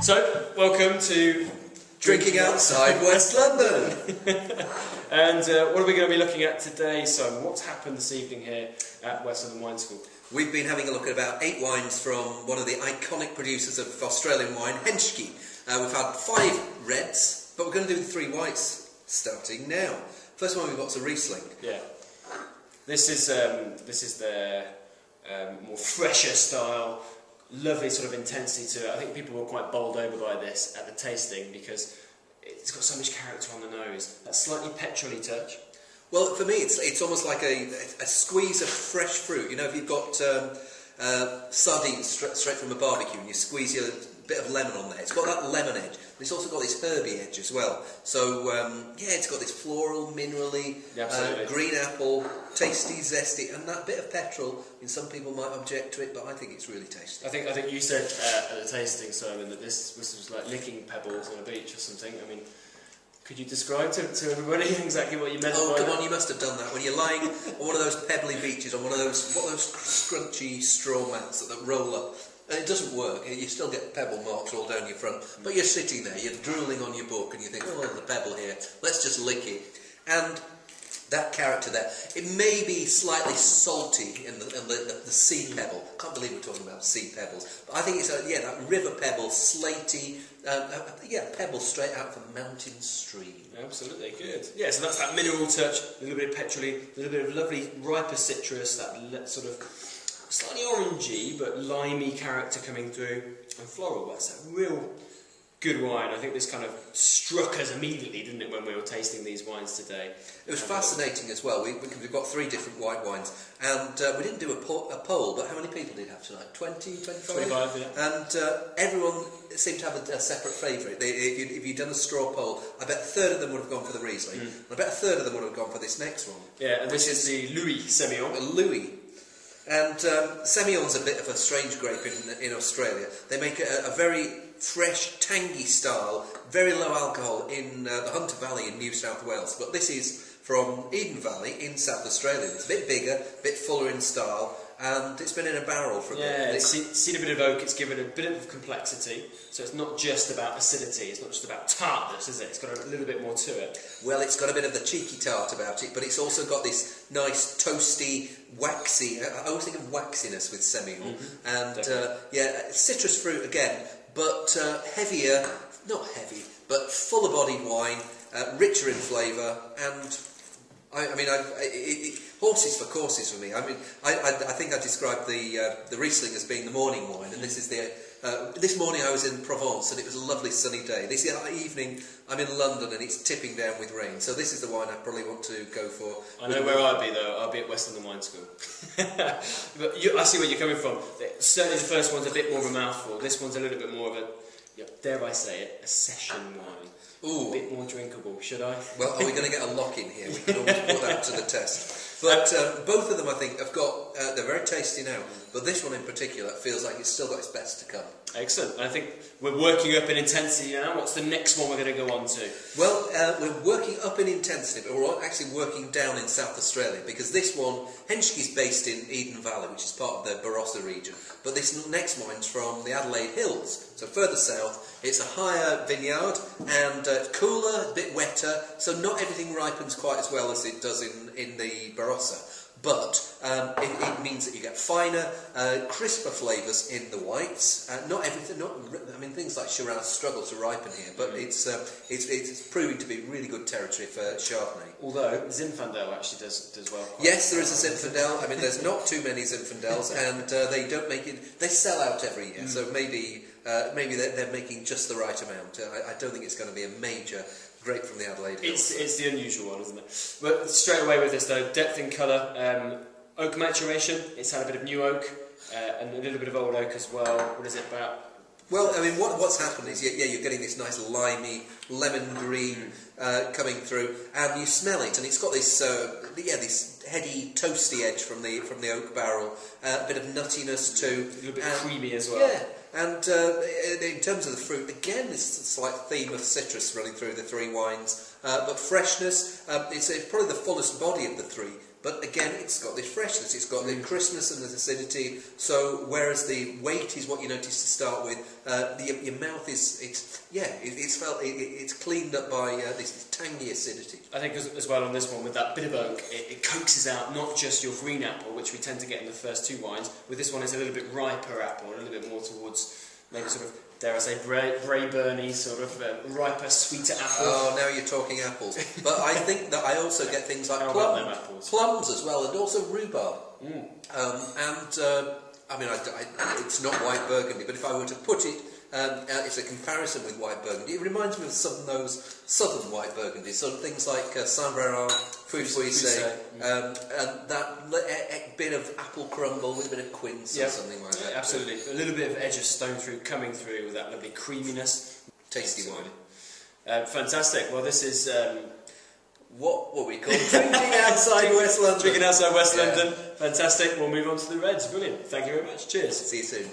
So, welcome to Drinking Outside West London. And what are we going to be looking at today, Simon? What's happened this evening here at West London Wine School? We've been having a look at about 8 wines from one of the iconic producers of Australian wine, Henschke. We've had 5 reds, but we're going to do the 3 whites starting now. First one we've got is a Riesling. Yeah. This is their more fresher style, lovely sort of intensity to it. I think people were quite bowled over by this at the tasting because it's got so much character on the nose. That slightly petrol-y touch. Well, for me, it's almost like a squeeze of fresh fruit. You know, if you've got sardines straight from a barbecue and you squeeze a bit of lemon on there, it's got that lemon edge. But it's also got this herby edge as well. So, yeah, it's got this floral, minerally, green apple, tasty, zesty, and that bit of petrol. I mean, some people might object to it, but I think it's really tasty. I think you said at the tasting, Simon, that this was like licking pebbles on a beach or something. I mean, could you describe to everybody exactly what you meant? Oh, come on, you must have done that when you're lying on one of those pebbly beaches, on one of those scrunchy straw mats that roll up. And it doesn't work, you still get pebble marks all down your front, but you're sitting there, you're drooling on your book and you think, oh, there's a pebble here, let's just lick it. And that character there, it may be slightly salty in the sea pebble. I can't believe we're talking about sea pebbles. But I think it's, that river pebble, slaty, pebble straight out from a mountain stream. Absolutely, good. Yeah, so that's that mineral touch, a little bit of petrol-y, a little bit of lovely riper citrus, that sort of slightly orangey but limey character coming through, and floral. That's a real good wine. I think this kind of struck us immediately, didn't it, when we were tasting these wines today? It was fascinating as well. We've got 3 different white wines, and we didn't do a poll, but how many people did have tonight? 20, 25? 25, yeah. And everyone seemed to have a separate favourite. If you'd done a straw poll, I bet a third of them would have gone for the Riesling, and I bet a third of them would have gone for this next one. Yeah, and this is the Louis Semillon. Louis. And Semillon's a bit of a strange grape in Australia. They make a very fresh, tangy style, very low alcohol in the Hunter Valley in New South Wales. But this is from Eden Valley in South Australia. It's a bit bigger, a bit fuller in style, and it's been in a barrel for a bit. Yeah, it's seen a bit of oak, it's given a bit of complexity, so it's not just about acidity, it's not just about tartness, is it? It's got a little bit more to it. Well, it's got a bit of the cheeky tart about it, but it's also got this nice, toasty, waxy, I always think of waxiness with Semillon, and citrus fruit again, but heavier, not heavy, but fuller-bodied wine, richer in flavour, and horses for courses for me. I mean, I think I described the Riesling as being the morning wine, and this is this morning I was in Provence and it was a lovely sunny day. This evening I'm in London and it's tipping down with rain. So this is the wine I probably want to go for. I know where I'd be though. I'll be at West London Wine School. But I see where you're coming from. Certainly the first one's a bit more of a mouthful. This one's a little bit more of a, dare I say it, a session wine. Ooh. A bit more drinkable, should I? Well, are we going to get a lock in here? We can always put that to the test. But both of them, I think, have got, they're very tasty now, but this one in particular feels like it's still got its best to come. Excellent. I think we're working up in intensity now. What's the next one we're going to go on to? Well, we're working up in intensity, but we're actually working down in South Australia, because this one, Henschke's based in Eden Valley, which is part of the Barossa region, but this next wine's from the Adelaide Hills, so further south. It's a higher vineyard, and cooler, a bit wetter, so not everything ripens quite as well as it does in the Barossa. But it means that you get finer, crisper flavours in the whites. Not everything. Things like Shiraz struggle to ripen here, but it's proving to be really good territory for Chardonnay. Although Zinfandel actually does well. Yes, there is a Zinfandel. I mean, there's not too many Zinfandels, and they don't make it. They sell out every year, so maybe they're making just the right amount. I don't think it's going to be a major grape from the Adelaide Hills. It's the unusual one, isn't it? But straight away with this though, depth in colour, oak maturation. It's had a bit of new oak and a little bit of old oak as well. What is it about? Well, I mean, what's happened is, you're getting this nice limey, lemon green coming through, and you smell it, and it's got this, this heady, toasty edge from the oak barrel, a bit of nuttiness too. A little bit creamy as well. Yeah, and in terms of the fruit, again, this slight theme of citrus running through the three wines, but freshness, it's probably the fullest body of the three. But again, it's got this freshness, it's got the crispness and the acidity. So whereas the weight is what you notice to start with, your mouth it's cleaned up by this tangy acidity. I think as well on this one, with that bit of oak, it coaxes out not just your green apple, which we tend to get in the first two wines. With this one, it's a little bit riper apple, a little bit more towards maybe sort of, dare I say, Braeburny, sort of riper, sweeter apple. Oh, now you're talking apples. But I think that I also get things like plums as well, and also rhubarb. I mean, it's not white Burgundy, but if I were to put it, it's a comparison with white Burgundy. It reminds me of some of those southern white Burgundies, sort of things like Saint-Véran, Foussey, and that bit of apple crumble with a bit of quince or something like that. Absolutely. A little bit of edge of stone fruit coming through with that lovely creaminess. Tasty wine. Fantastic. Well, this is... what we call drinking outside West London. Drinking outside West London. Fantastic. We'll move on to the reds. Brilliant. Thank you very much. Cheers. See you soon.